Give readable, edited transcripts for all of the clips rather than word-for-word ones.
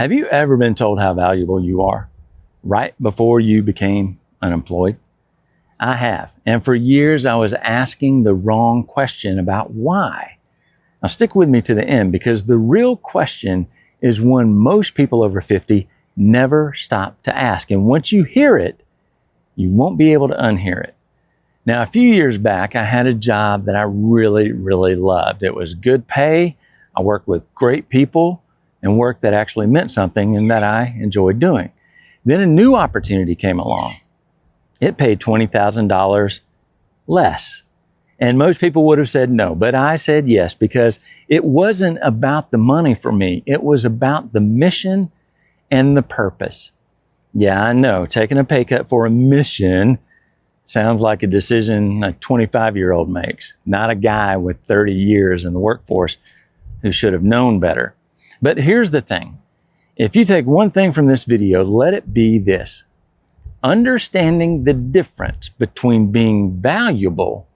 Have you ever been told how valuable you are right before you became unemployed? I have. And for years, I was asking the wrong question about why. Now, stick with me to the end, because the real question is one most people over 50 never stop to ask. And once you hear it, you won't be able to unhear it. Now, a few years back, I had a job that I really, really loved. It was good pay. I worked with great people and work that actually meant something and that I enjoyed doing. Then a new opportunity came along. It paid $20,000 less. And most people would have said no, but I said yes, because it wasn't about the money for me. It was about the mission and the purpose. Yeah, I know, taking a pay cut for a mission sounds like a decision a 25-year-old makes, not a guy with 30 years in the workforce who should have known better. But here's the thing. If you take one thing from this video, let it be this: understanding the difference between being valuable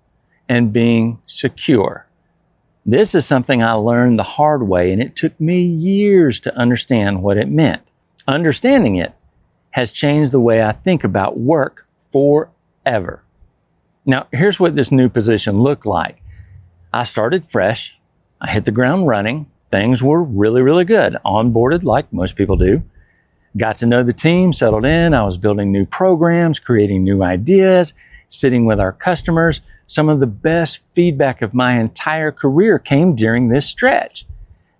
and being secure. This is something I learned the hard way, and it took me years to understand what it meant. Understanding it has changed the way I think about work forever. Now, here's what this new position looked like. I started fresh. I hit the ground running. Things were really, really good. Onboarded like most people do. Got to know the team, settled in. I was building new programs, creating new ideas, sitting with our customers. Some of the best feedback of my entire career came during this stretch.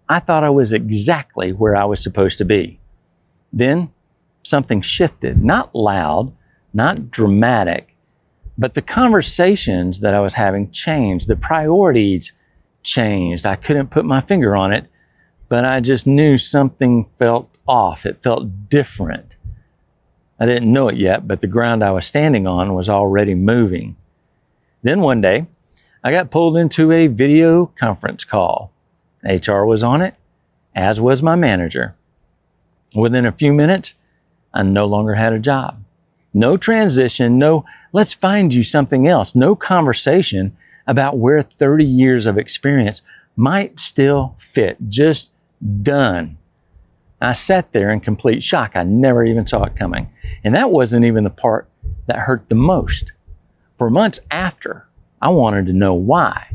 I thought I was exactly where I was supposed to be. Then something shifted, not loud, not dramatic, but the conversations that I was having changed. The priorities changed. I couldn't put my finger on it, but I just knew something felt off. It felt different. I didn't know it yet, but the ground I was standing on was already moving. Then one day, I got pulled into a video conference call. HR was on it, as was my manager. Within a few minutes, I no longer had a job. No transition, no let's find you something else, no conversation about where 30 years of experience might still fit. Just done. I sat there in complete shock. I never even saw it coming. And that wasn't even the part that hurt the most. For months after, I wanted to know why.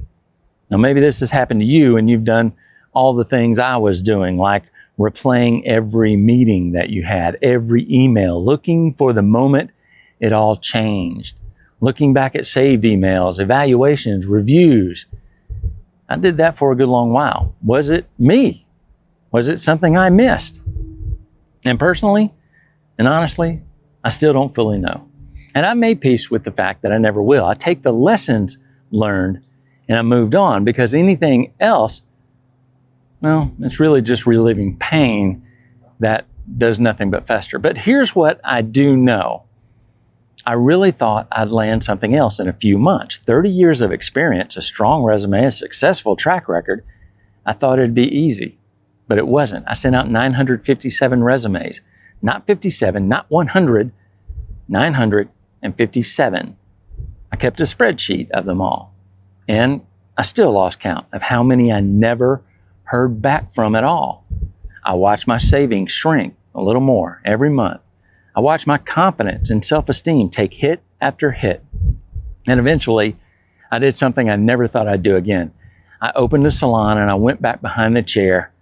Now, maybe this has happened to you and you've done all the things I was doing, like replaying every meeting that you had, every email, looking for the moment it all changed, looking back at saved emails, evaluations, reviews. I did that for a good long while. Was it me? Was it something I missed? And personally and honestly, I still don't fully know. And I made peace with the fact that I never will. I take the lessons learned and I moved on, because anything else, well, it's really just reliving pain that does nothing but fester. But here's what I do know. I really thought I'd land something else in a few months. 30 years of experience, a strong resume, a successful track record. I thought it'd be easy, but it wasn't. I sent out 957 resumes, not 57, not 100, 957. I kept a spreadsheet of them all, and I still lost count of how many I never heard back from at all. I watched my savings shrink a little more every month. I watched my confidence and self-esteem take hit after hit. And eventually, I did something I never thought I'd do again. I opened a salon and I went back behind the chair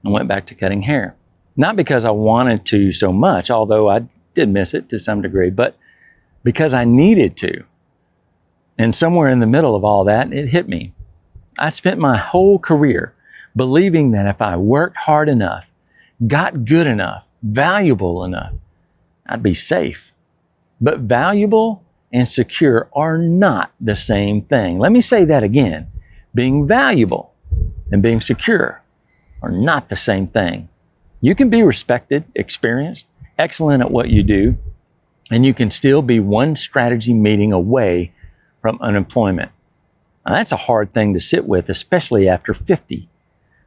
and went back to cutting hair. Not because I wanted to so much, although I did miss it to some degree, but because I needed to. And somewhere in the middle of all that, it hit me. I spent my whole career believing that if I worked hard enough, got good enough, valuable enough, I'd be safe. But valuable and secure are not the same thing. Let me say that again. Being valuable and being secure are not the same thing. You can be respected, experienced, excellent at what you do, and you can still be one strategy meeting away from unemployment. Now, that's a hard thing to sit with, especially after 50,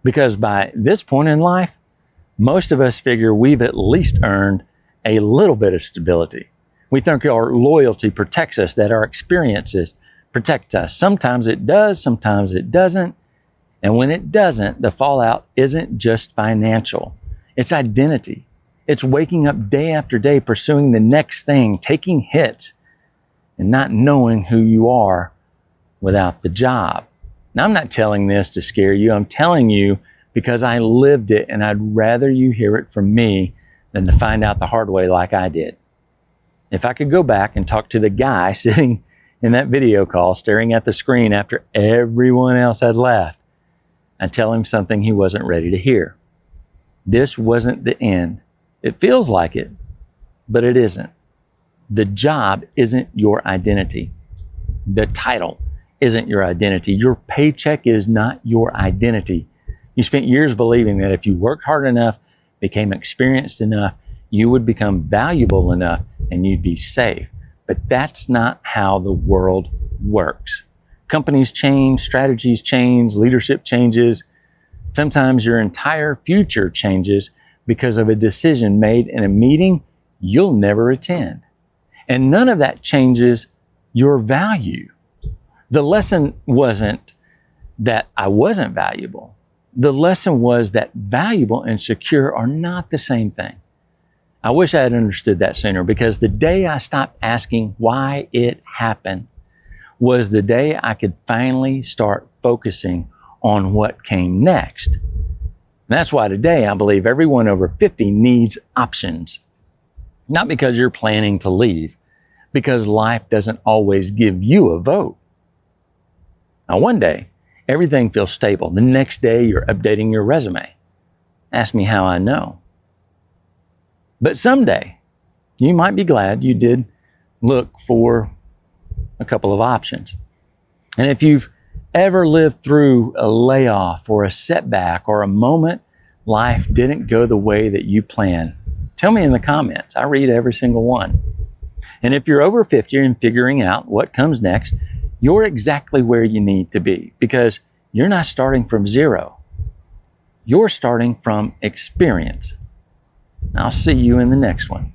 because by this point in life, most of us figure we've at least earned a little bit of stability. We think our loyalty protects us, that our experiences protect us. Sometimes it does, sometimes it doesn't. And when it doesn't, the fallout isn't just financial. It's identity. It's waking up day after day, pursuing the next thing, taking hits, and not knowing who you are without the job. Now, I'm not telling this to scare you. I'm telling you because I lived it, and I'd rather you hear it from me than to find out the hard way like I did. If I could go back and talk to the guy sitting in that video call, staring at the screen after everyone else had left, I'd tell him something he wasn't ready to hear. This wasn't the end. It feels like it, but it isn't. The job isn't your identity. The title isn't your identity. Your paycheck is not your identity. You spent years believing that if you worked hard enough, became experienced enough, you would become valuable enough and you'd be safe. But that's not how the world works. Companies change, strategies change, leadership changes. Sometimes your entire future changes because of a decision made in a meeting you'll never attend. And none of that changes your value. The lesson wasn't that I wasn't valuable. The lesson was that valuable and secure are not the same thing. I wish I had understood that sooner, because the day I stopped asking why it happened was the day I could finally start focusing on what came next. And that's why today I believe everyone over 50 needs options. Not because you're planning to leave, because life doesn't always give you a vote. Now, one day, everything feels stable. The next day, you're updating your resume. Ask me how I know. But someday, you might be glad you did look for a couple of options. And if you've ever lived through a layoff or a setback or a moment life didn't go the way that you planned, tell me in the comments. I read every single one. And if you're over 50 and figuring out what comes next, you're exactly where you need to be, because you're not starting from zero. You're starting from experience. I'll see you in the next one.